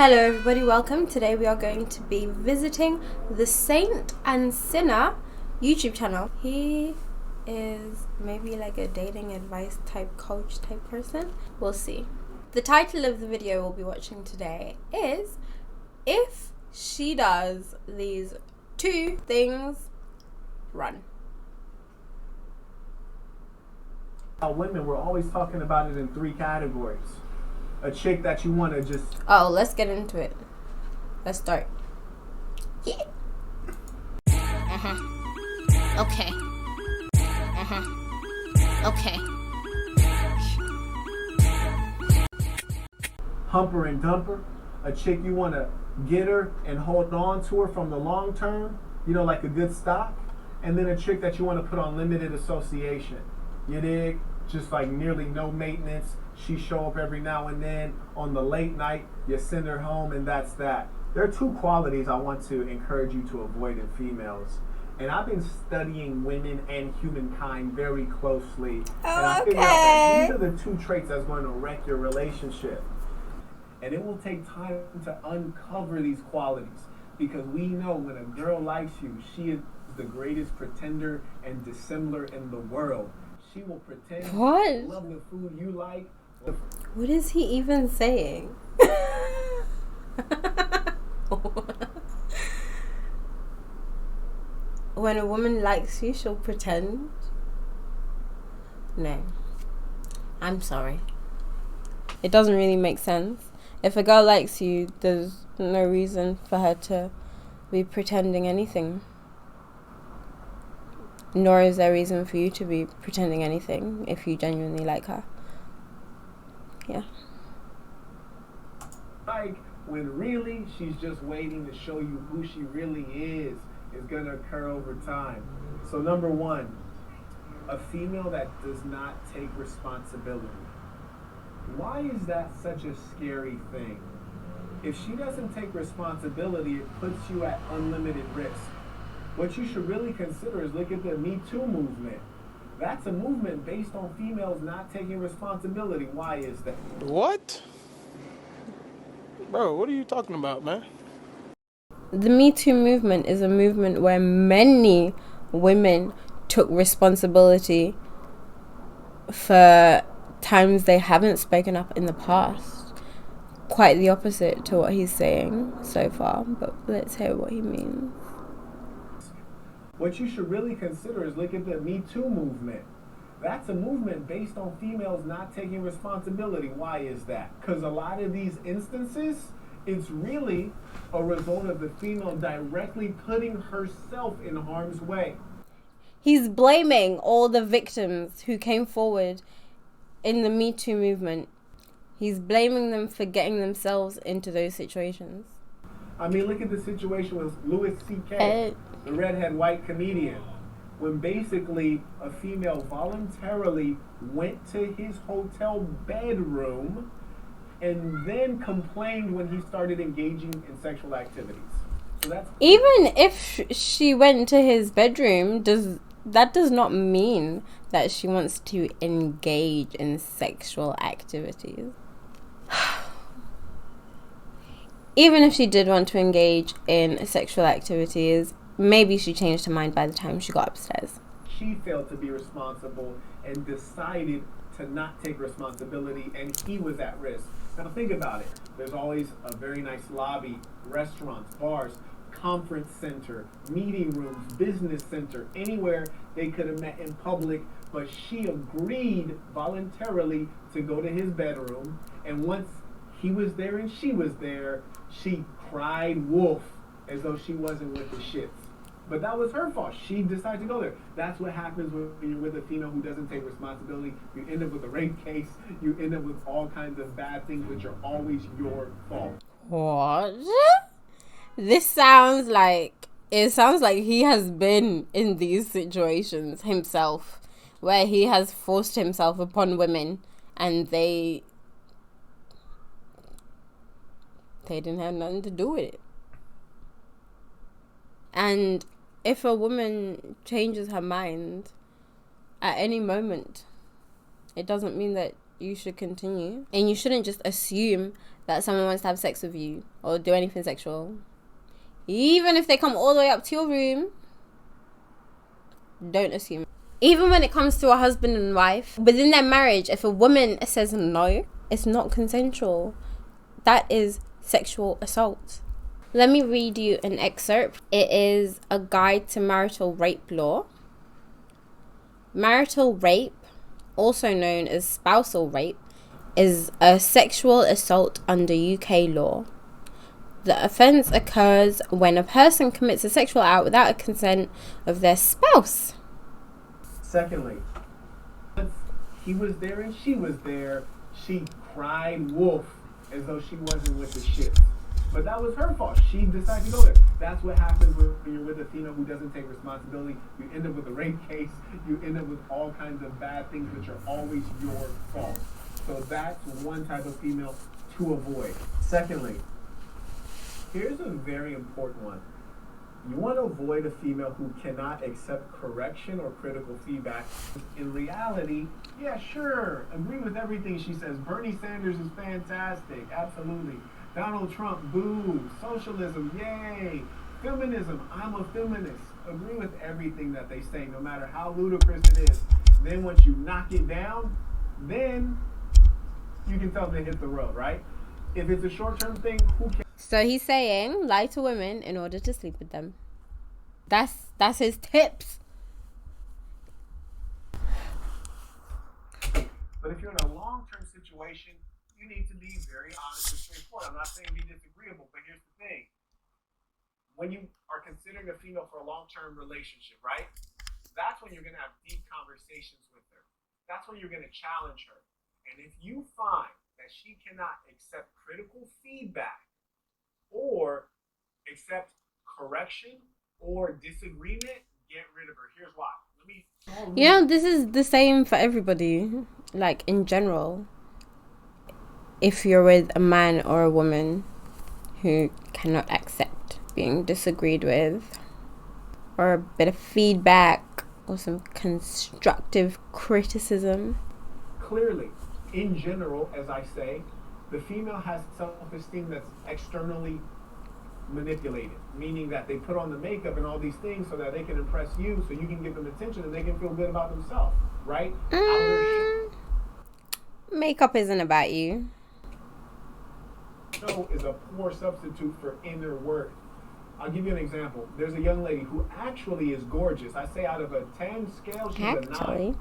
Hello everybody, welcome. Today we are going to be visiting the Saint and Sinner YouTube channel. He is maybe like a dating advice type coach type person. We'll see. The title of the video we'll be watching today is If She Does These Two Things, Run. Women, we're always talking about it in three categories. A chick that you want to just... Oh, let's get into it. Let's start. Yeah. Okay. Okay. Humper and dumper. A chick you want to get her and hold on to her from the long term. You know, like a good stock. And then a chick that you want to put on limited association. You dig? Just like nearly no maintenance. She show up every now and then. On the late night, you send her home and that's that. There are two qualities I want to encourage you to avoid in females. And I've been studying women and humankind very closely. And I figured out that these are the two traits that's going to wreck your relationship. And it will take time to uncover these qualities. Because we know when a girl likes you, she is the greatest pretender and dissembler in the world. She will pretend What? love the food you like. What is he even saying? When a woman likes you, she'll pretend? No. I'm sorry. It doesn't really make sense. If a girl likes you, there's no reason for her to be pretending anything. Nor is there reason for you to be pretending anything if you genuinely like her. Yeah. Like, when really she's just waiting to show you who she really is going to occur over time. So number one, a female that does not take responsibility. Why is that such a scary thing? If she doesn't take responsibility, it puts you at unlimited risk. What you should really consider is look at the Me Too movement. That's a movement based on females not taking responsibility. Why is that? What? Bro, what are you talking about, man? The Me Too movement is a movement where many women took responsibility for times they haven't spoken up in the past. Quite the opposite to what he's saying so far, but let's hear what he means. What you should really consider is look at the Me Too movement. That's a movement based on females not taking responsibility. Why is that? Because a lot of these instances, it's really a result of the female directly putting herself in harm's way. He's blaming all the victims who came forward in the Me Too movement. He's blaming them for getting themselves into those situations. I mean, look at the situation with Louis C.K., the redhead white comedian, when basically a female voluntarily went to his hotel bedroom and then complained when he started engaging in sexual activities. So that's even if she went to his bedroom, does not mean that she wants to engage in sexual activities. Even if she did want to engage in sexual activities, maybe she changed her mind by the time she got upstairs. She failed to be responsible and decided to not take responsibility, and he was at risk. Now think about it. There's always a very nice lobby, restaurants, bars, conference center, meeting rooms, business center, anywhere they could have met in public, but she agreed voluntarily to go to his bedroom, and once he was there and she was there, she cried wolf as though she wasn't with the shits. But that was her fault. She decided to go there. That's what happens when you're with a female who doesn't take responsibility. You end up with a rape case. You end up with all kinds of bad things which are always your fault. What? It sounds like he has been in these situations himself, where he has forced himself upon women and they didn't have nothing to do with it. And if a woman changes her mind at any moment, it doesn't mean that you should continue. And you shouldn't just assume that someone wants to have sex with you or do anything sexual. Even if they come all the way up to your room, don't assume. Even when it comes to a husband and wife, within their marriage, if a woman says no, it's not consensual. That is sexual assault. Let me read you an excerpt. It is a guide to marital rape law. Marital rape, also known as spousal rape, is a sexual assault under UK law. The offence occurs when a person commits a sexual act without a consent of their spouse. Secondly, he was there and she was there. She cried wolf as though she wasn't with the shit. But that was her fault. She decided to go there. That's what happens when you're with a female who doesn't take responsibility. You end up with a rape case. You end up with all kinds of bad things which are always your fault. So that's one type of female to avoid. Secondly, here's a very important one. You want to avoid a female who cannot accept correction or critical feedback. In reality, yeah, sure, agree with everything she says. Bernie Sanders is fantastic, absolutely. Donald Trump, boo. Socialism, yay. Feminism, I'm a feminist. Agree with everything that they say, no matter how ludicrous it is. Then once you knock it down, then you can tell them to hit the road, right? If it's a short-term thing, who cares? So he's saying lie to women in order to sleep with them. That's his tips. But if you're in a long-term situation, you need to be very honest and straightforward. I'm not saying be disagreeable, but here's the thing. When you are considering a female for a long-term relationship, right? That's when you're going to have deep conversations with her. That's when you're going to challenge her. And if you find that she cannot accept critical feedback or accept correction or disagreement, get rid of her. Here's why. This is the same for everybody. Like, in general. If you're with a man or a woman who cannot accept being disagreed with, or a bit of feedback, or some constructive criticism. Clearly, in general, as I say, the female has self-esteem that's externally manipulated, meaning that they put on the makeup and all these things so that they can impress you, so you can give them attention and they can feel good about themselves, right? Makeup isn't about you. Show is a poor substitute for inner worth. I'll give you an example. There's a young lady who actually is gorgeous. I say out of a 10 scale, she's a 9.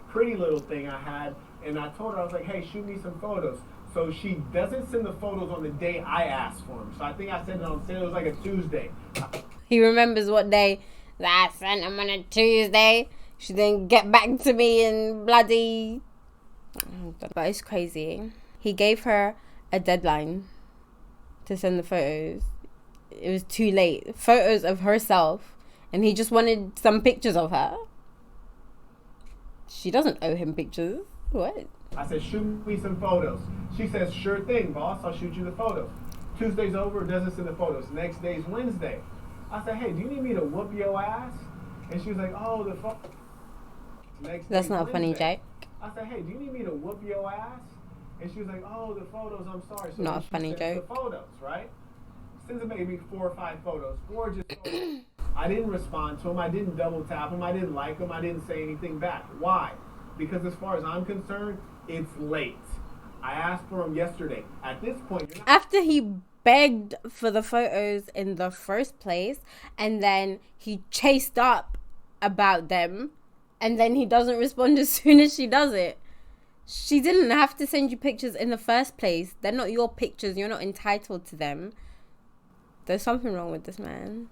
Pretty little thing I had, and I told her, I was like, hey, shoot me some photos. So she doesn't send the photos on the day I asked for them. So I think I sent it on, it was like a Tuesday. He remembers what day that I sent him on a Tuesday. She didn't get back to me and bloody... But it's crazy. He gave her a deadline to send the photos. It was too late. Photos of herself. And he just wanted some pictures of her. She doesn't owe him pictures. What? I said, shoot me some photos. She says, sure thing, boss. I'll shoot you the photos. Tuesday's over, doesn't send the photos. Next day's Wednesday. I said, hey, do you need me to whoop your ass? And she was like, oh, the phone. That's not a funny joke. I said, hey, do you need me to whoop your ass? And she was like, oh, the photos, I'm sorry. So not a funny joke. The photos, right? Sends him maybe 4 or 5 photos. Gorgeous photos. I didn't respond to him. I didn't double tap him. I didn't like him. I didn't say anything back. Why? Because as far as I'm concerned, it's late. I asked for him yesterday. At this point, you're not... After he begged for the photos in the first place, and then he chased up about them, and then he doesn't respond as soon as she does it. She didn't have to send you pictures in the first place. They're not your pictures. You're not entitled to them. There's something wrong with this man.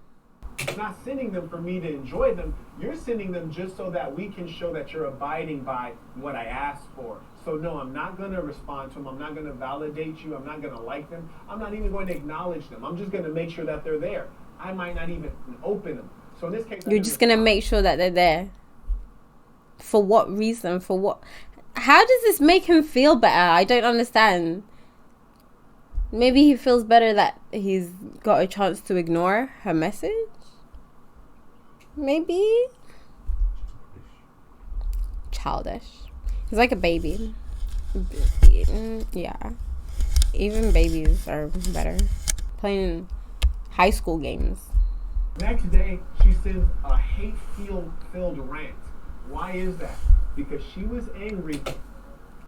You're not sending them for me to enjoy them. You're sending them just so that we can show that you're abiding by what I asked for. So no, I'm not going to respond to them. I'm not going to validate you. I'm not going to like them. I'm not even going to acknowledge them. I'm just going to make sure that they're there. I might not even open them. So in this case, you're just going to make sure that they're there. For what reason? For what? How does this make him feel better? I don't understand. Maybe he feels better that he's got a chance to ignore her message? Maybe? Childish. He's like a baby. Yeah. Even babies are better. Playing high school games. Next day, she sends a hate-filled rant. Why is that? Because she was angry.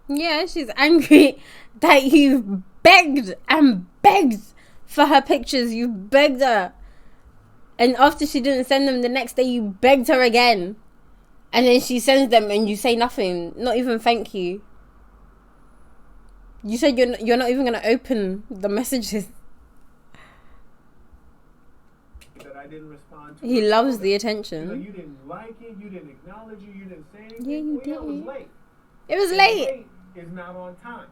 Yeah, she's angry that you begged and begged for her pictures. You begged her. And after she didn't send them the next day, you begged her again. And then she sends them and you say nothing. Not even thank you. You said you're not even going to open the messages. That I didn't respond to. He loves the You attention. know, you didn't like it, you didn't acknowledge it, you didn't say anything. Yeah, you Well, it was did. late. It was And late. late is not on time.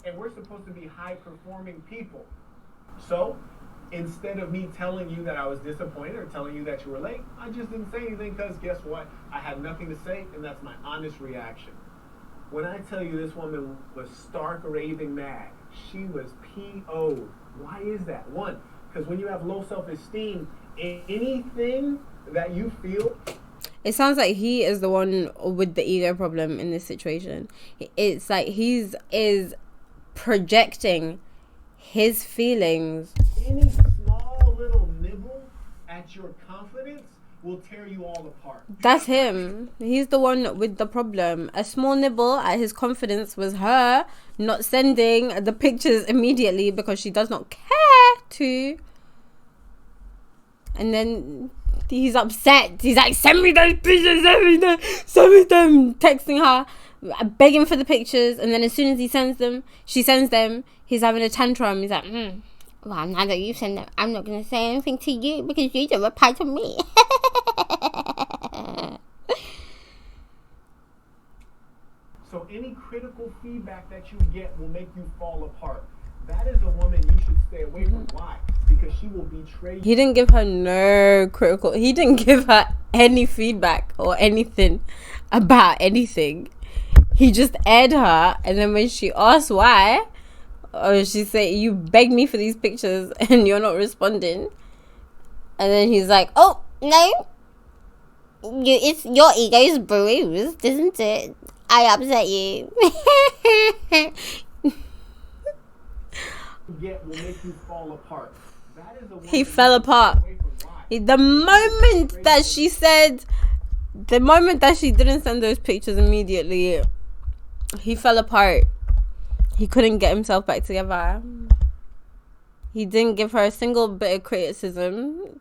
And we're supposed to be high-performing people. So, instead of me telling you that I was disappointed or telling you that you were late, I just didn't say anything because guess what? I had nothing to say, and that's my honest reaction. When I tell you this woman was stark raving mad, she was PO'd. Why is that? One, because when you have low self-esteem, anything that you feel. It sounds like he is the one with the ego problem in this situation. It's like he's projecting his feelings. Any small little nibble at your confidence will tear you all apart. That's him. He's the one with the problem. A small nibble at his confidence was her not sending the pictures immediately because she does not care to. And then he's upset. He's like, send me those pictures, send me them. Texting her, begging for the pictures. And then as soon as she sends them, he's having a tantrum. He's like, well, now that you send them, I'm not going to say anything to you because you don't reply to me. So any critical feedback that you get will make you fall apart. That is a woman you should stay away from. Why? Because she will betray you. He didn't give her he didn't give her any feedback or anything about anything. He just aired her, and then when she asked why, or she said, you begged me for these pictures and you're not responding. And then he's like, oh, no. It's your ego's bruised, isn't it? I upset you. Get will make you fall apart. That is a woman He fell apart. The moment that she didn't send those pictures immediately, he fell apart. He couldn't get himself back together. He didn't give her a single bit of criticism.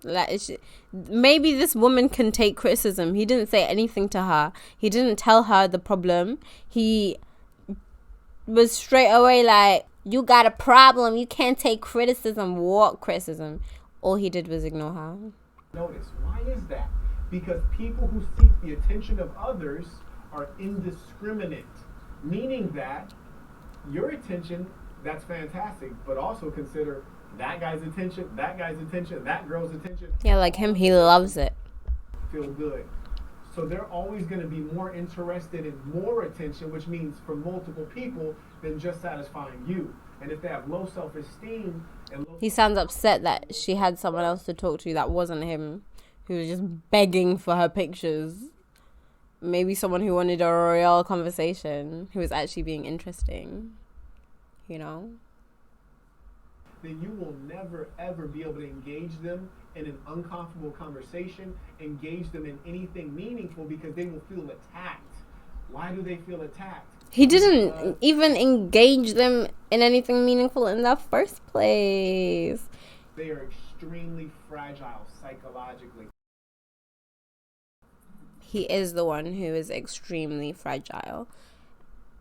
Maybe this woman can take criticism. He didn't say anything to her. He didn't tell her the problem. He was straight away like, you got a problem. You can't take criticism. What criticism? All he did was ignore her. Notice, why is that? Because people who seek the attention of others are indiscriminate. Meaning that your attention, that's fantastic, but also consider that guy's attention, that girl's attention. Yeah, like him, he loves it. Feel good. So they're always going to be more interested in more attention, which means from multiple people than just satisfying you. And if they have low self-esteem and he sounds upset that she had someone else to talk to that wasn't him, who was just begging for her pictures. Maybe someone who wanted a real conversation, who was actually being interesting, you know? then you will never ever be able to engage them in an uncomfortable conversation, engage them in anything meaningful, because they will feel attacked. Why do they feel attacked? He didn't even engage them in anything meaningful in the first place. They are extremely fragile psychologically. He is the one who is extremely fragile.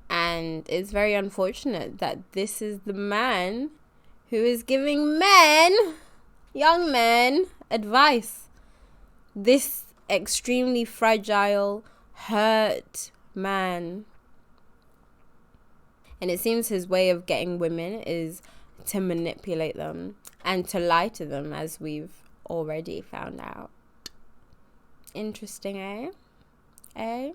And it's very unfortunate that this is the man who is giving young men, advice. This extremely fragile, hurt man. And it seems his way of getting women is to manipulate them and to lie to them, as we've already found out. Interesting, eh?